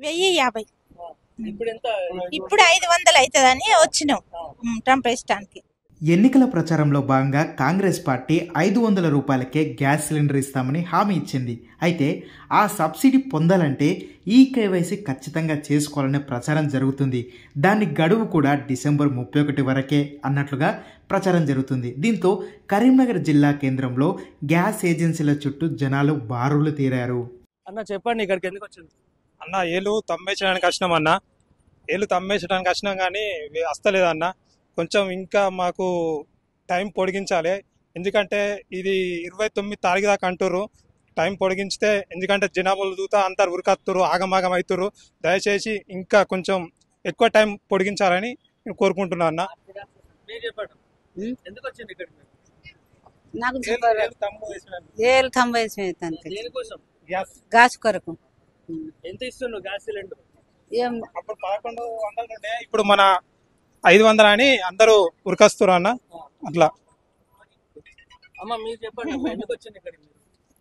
1050. ఇప్పుడు ఎంత? ఇప్పుడు 500 అవుతుందని వచ్చినాం టంపేయడానికి. ఎన్నికల ప్రచారంలో భాగంగా కాంగ్రెస్ పార్టీ 500 రూపాయలకే గ్యాస్ సిలిండర్ ఇస్తామని హామీ ఇచ్చింది. అయితే ఆ సబ్సిడీ పొందాలంటే ఈ కేవైసీ ఖచ్చితంగా చేసుకోవాలనే ప్రచారం జరుగుతుంది. దాని గడువు కూడా డిసెంబర్ 31 వరకే అన్నట్లుగా ప్రచారం జరుగుతుంది. దీంతో కరీంనగర్ జిల్లా కేంద్రంలో గ్యాస్ ఏజెన్సీల చుట్టూ జనాలు బారులు తీరారు. అన్న చెప్పండి, ఇక్కడికి ఎందుకు వచ్చింది? అన్న ఏళ్ళు తమ్మేసడానికి వచ్చినాం అన్న. ఏళ్ళు తమ్మేసడానికి వచ్చినాం కానీ వస్తలేదన్న. కొంచెం ఇంకా మాకు టైం పొడిగించాలి. ఎందుకంటే ఇది 29 తారీఖు దాకా అంటుర్రు. టైం పొడిగించితే, ఎందుకంటే జనాభాలు దూతా అందరు ఉరికత్తురు, ఆగమాగం అవుతురు. దయచేసి ఇంకా కొంచెం ఎక్కువ టైం పొడిగించాలని నేను కోరుకుంటున్నా అన్న. ఎందుకు వచ్చింది ఇక్కడికి? నాకు దేనికోసం? గ్యాస్ కొరకు ఎంత ఇస్తున్నావు గ్యాస్ సిలిండర్? ఏం అప్పుడు 1100 ఉండే, ఇప్పుడు మన 500 అని అందరూ ఉరికస్తురు అన్న. అట్లా అమ్మ మీరు చెప్పండి, ఎందుకు వచ్చింది ఇక్కడికి?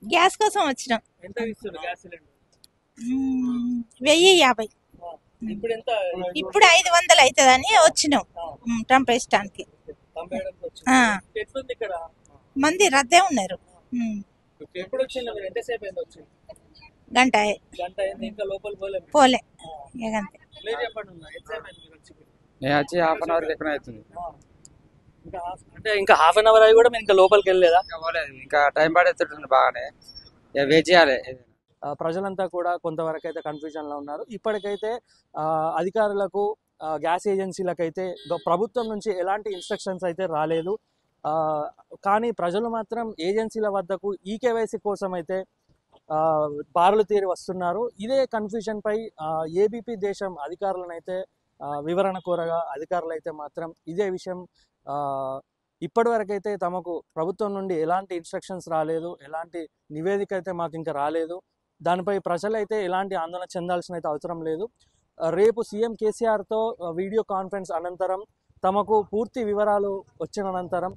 గ్యాస్ కోసం వచ్చినాం. ఎంత ఇస్తున్నారు గ్యాస్ సిలిండర్? 1050. ఇప్పుడు ఎంత? ఇప్పుడు 500 అవుతుందని వచ్చినాం టంపేయడానికి. ఎట్లుంది ఇక్కడ? మంది రద్దే ఉన్నారు. ఎప్పుడు వచ్చింది మీరు? ఎంతసేపు అయింది వచ్చి? గంట గంట అయింది, ఇంకా లోపల పోలే. ఇకంతే. మీరు చెప్పండి అన్న, ఎంతసేపు అయింది మీరు వచ్చి? నేను వచ్చి ½ అవర్ లెక్కన అవుతుంది. అంటే ఇంకా ½ అన్ అవర్ అయి కూడా మీరు ఇంకా లోపలికి వెళ్ళలేదా? ఇంకా టైం పడేస్తుంది బాగానే, వెయిట్ చేయాలి. ప్రజలంతా కూడా కొంతవరకు అయితే కన్ఫ్యూజన్ లో ఉన్నారు. ఇప్పటికైతే అధికారులకు, గ్యాస్ ఏజెన్సీలకు అయితే ప్రభుత్వం నుంచి ఎలాంటి ఇన్స్ట్రక్షన్స్ అయితే రాలేదు. కానీ ప్రజలు మాత్రం ఏజెన్సీల వద్దకు ఈ కేవైసీ కోసం అయితే బారులు తీరి వస్తున్నారు. ఇదే కన్ఫ్యూజన్ పై ఏబీపీ దేశం అధికారులను అయితే వివరణ కోరగా అధికారులు అయితే మాత్రం ఇదే విషయం ఇప్పటి వరకు అయితే తమకు ప్రభుత్వం నుండి ఎలాంటి ఇన్స్ట్రక్షన్స్ రాలేదు, ఎలాంటి నివేదిక అయితే మాకు ఇంకా రాలేదు. దానిపై ప్రజలైతే ఎలాంటి ఆందోళన చెందాల్సిన అయితే అవసరం లేదు. రేపు సీఎం కేసీఆర్తో వీడియో కాన్ఫరెన్స్ అనంతరం తమకు పూర్తి వివరాలు వచ్చిన అనంతరం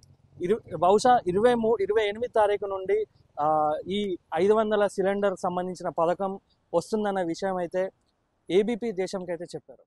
బహుశా 28 తారీఖు నుండి ఈ 500 సిలిండర్ సంబంధించిన పథకం వస్తుందన్న విషయం అయితే ఏబీపీ దేశంకి అయితే చెప్పారు.